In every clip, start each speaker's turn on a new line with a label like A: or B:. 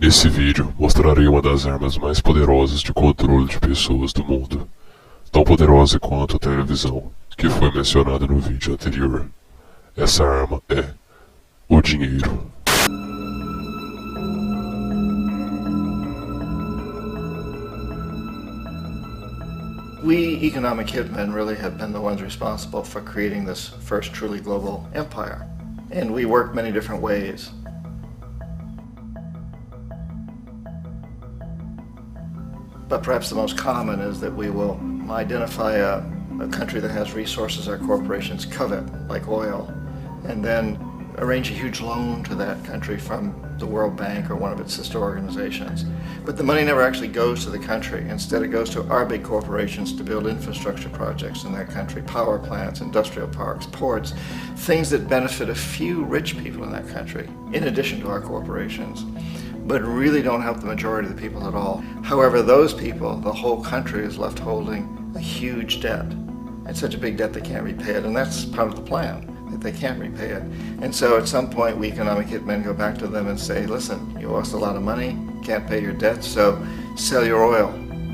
A: Nesse vídeo, mostrarei uma das armas mais poderosas de controle de pessoas do mundo, tão poderosa quanto a televisão, que foi mencionada no vídeo anterior. Essa arma é o dinheiro.
B: We economic hitmen really have been the ones responsible for creating this first truly global empire. And we work many different ways. But perhaps the most common is that we will identify a country that has resources our corporations covet, like oil, and then arrange a huge loan to that country from the World Bank or one of its sister organizations. But the money never actually goes to the country. Instead, it goes to our big corporations to build infrastructure projects in that country, power plants, industrial parks, ports, things that benefit a few rich people in that country, in addition to our corporations, but really don't help the majority of the people at all. However, those people, the whole country is left holding a huge debt. It's such a big debt they can't repay it, and that's part of the plan, that they can't repay it. And so at some point, we economic hitmen go back to them and say, listen, you owe us a lot of money, can't pay your debts, so sell your oil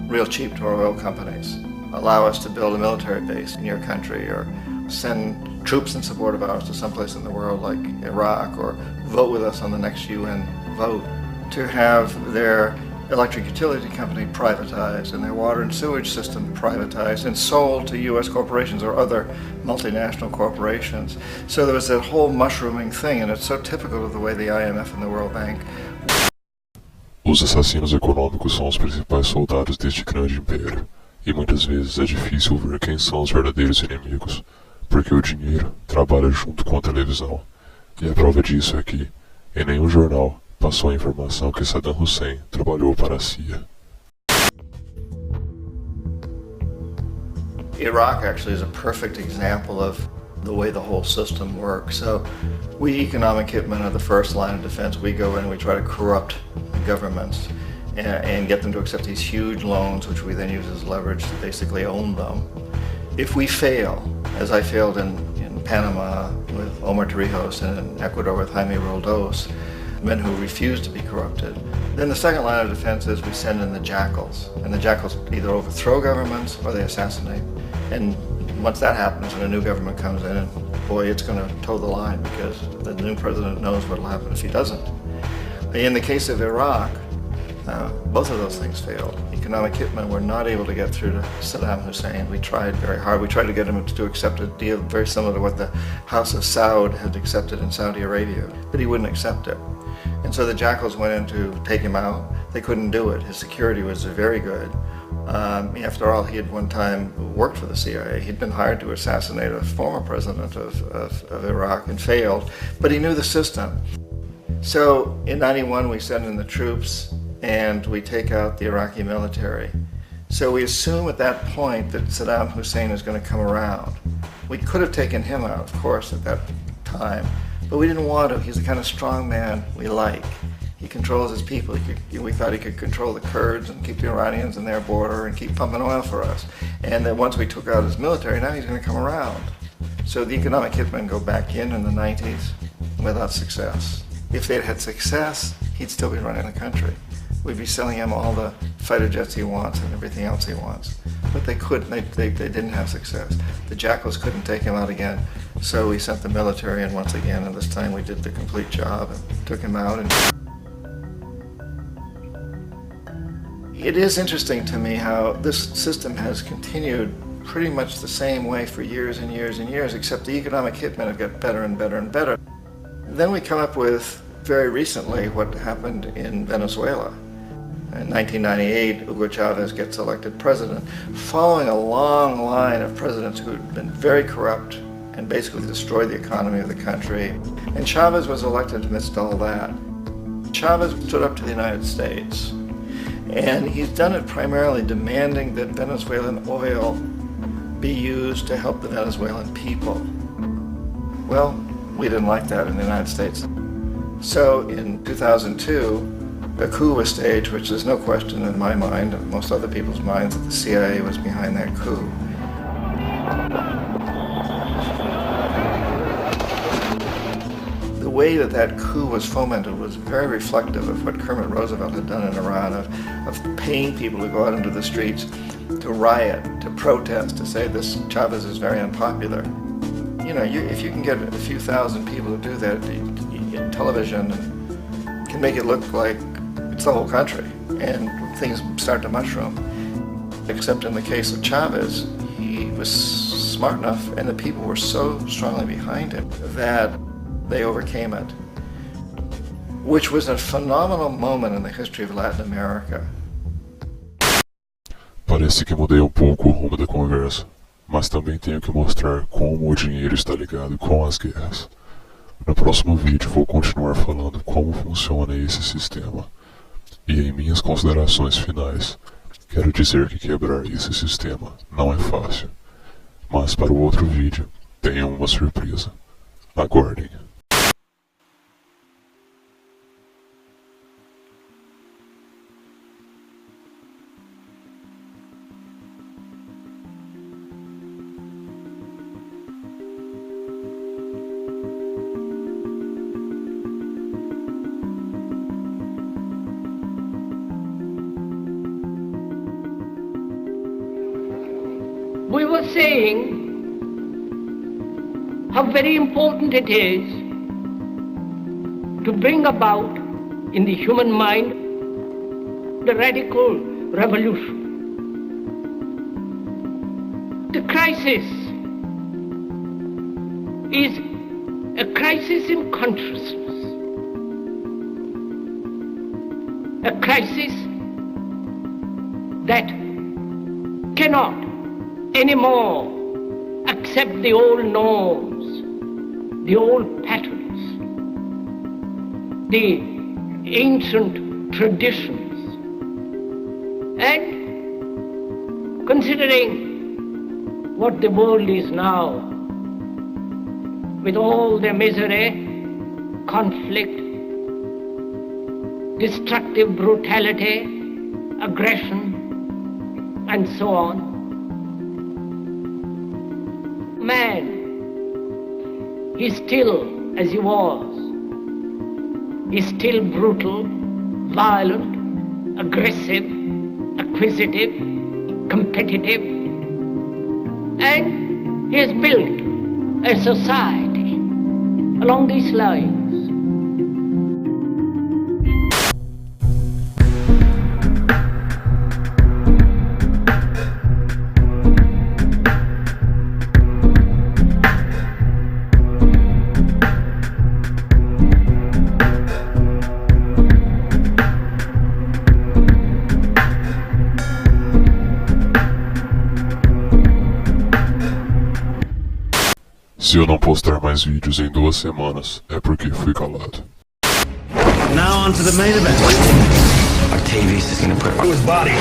B: real cheap to our oil companies. Allow us to build a military base in your country, or send troops in support of ours to someplace in the world like Iraq, or vote with us on the next UN vote. To have their electric utility company privatized and their water and sewage system privatized and sold to U.S. corporations or other multinational corporations. So there was that whole mushrooming thing, and it's so typical of the way the IMF and the World Bank.
A: Os assassinos econômicos são os principais soldados deste grande império, e muitas vezes é difícil ver quem são os verdadeiros inimigos, porque o dinheiro trabalha junto com a televisão, e a prova disso é que, em nenhum jornal, passou a informação que Saddam Hussein trabalhou para a CIA.
B: Iraq actually is a perfect example of the way the whole system works. So we economic hitmen are the first line of defense. We go in and we try to corrupt governments and get them to accept these huge loans, which we then use as leverage to basically own them. If we fail, as I failed in Panama with Omar Torrijos and in Ecuador with Jaime Roldos, men who refuse to be corrupted. Then the second line of defense is we send in the jackals, and the jackals either overthrow governments or they assassinate. And once that happens and a new government comes in, and boy, it's going to toe the line, because the new president knows what will happen if he doesn't. In the case of Iraq, both of those things failed. Economic hitmen were not able to get through to Saddam Hussein. We tried very hard. We tried to get him to accept a deal very similar to what the House of Saud had accepted in Saudi Arabia, but he wouldn't accept it. And so the jackals went in to take him out. They couldn't do it. His security was very good. After all, he had one time worked for the CIA. He'd been hired to assassinate a former president of Iraq and failed, but he knew the system. So in '91, we send in the troops and we take out the Iraqi military. So we assume at that point that Saddam Hussein is going to come around. We could have taken him out, of course, at that time, but we didn't want to. He's the kind of strong man we like. He controls his people. We thought he could control the Kurds and keep the Iranians in their border and keep pumping oil for us. And then once we took out his military, now he's going to come around. So the economic hitmen go back in the 90s without success. If they'd had success, he'd still be running the country. We'd be selling him all the fighter jets he wants and everything else he wants. But they couldn't, they didn't have success. The jackals couldn't take him out again, so we sent the military in once again, and this time we did the complete job and took him out. And it is interesting to me how this system has continued pretty much the same way for years and years and years, except the economic hitmen have got better and better and better. Then we come up with, very recently, what happened in Venezuela. In 1998, Hugo Chavez gets elected president, following a long line of presidents who had been very corrupt and basically destroyed the economy of the country. And Chavez was elected amidst all that. Chavez stood up to the United States, and he's done it primarily demanding that Venezuelan oil be used to help the Venezuelan people. Well, we didn't like that in the United States. So in 2002, a coup was staged, which there's no question in my mind, and most other people's minds, that the CIA was behind that coup. The way that that coup was fomented was very reflective of what Kermit Roosevelt had done in Iran, of paying people to go out into the streets, to riot, to protest, to say this Chavez is very unpopular. You know, if you can get a few thousand people to do that in television, can make it look like it's the whole country, and things start to mushroom. Except in the case of Chavez, he was smart enough, and the people were so strongly behind him that they overcame it, which was a phenomenal moment in the history of Latin America.
A: Parece que mudei um pouco o rumo da conversa, mas também tenho que mostrar como o dinheiro está ligado com as guerras. No próximo vídeo vou continuar falando como funciona esse sistema. E em minhas considerações finais, quero dizer que quebrar esse sistema não é fácil. Mas para o outro vídeo, tenham uma surpresa. Aguardem.
C: We were saying how very important it is to bring about in the human mind the radical revolution. The crisis is a crisis in consciousness, a crisis that cannot anymore accept the old norms, the old patterns, the ancient traditions. And considering what the world is now, with all the misery, conflict, destructive brutality, aggression, and so on, man is still as he was. He's still brutal, violent, aggressive, acquisitive, competitive, and he has built a society along these lines.
A: Se eu não postar mais vídeos em 2 semanas, é porque fui calado.
D: Now on to the main event. Our TV's just gonna put his body.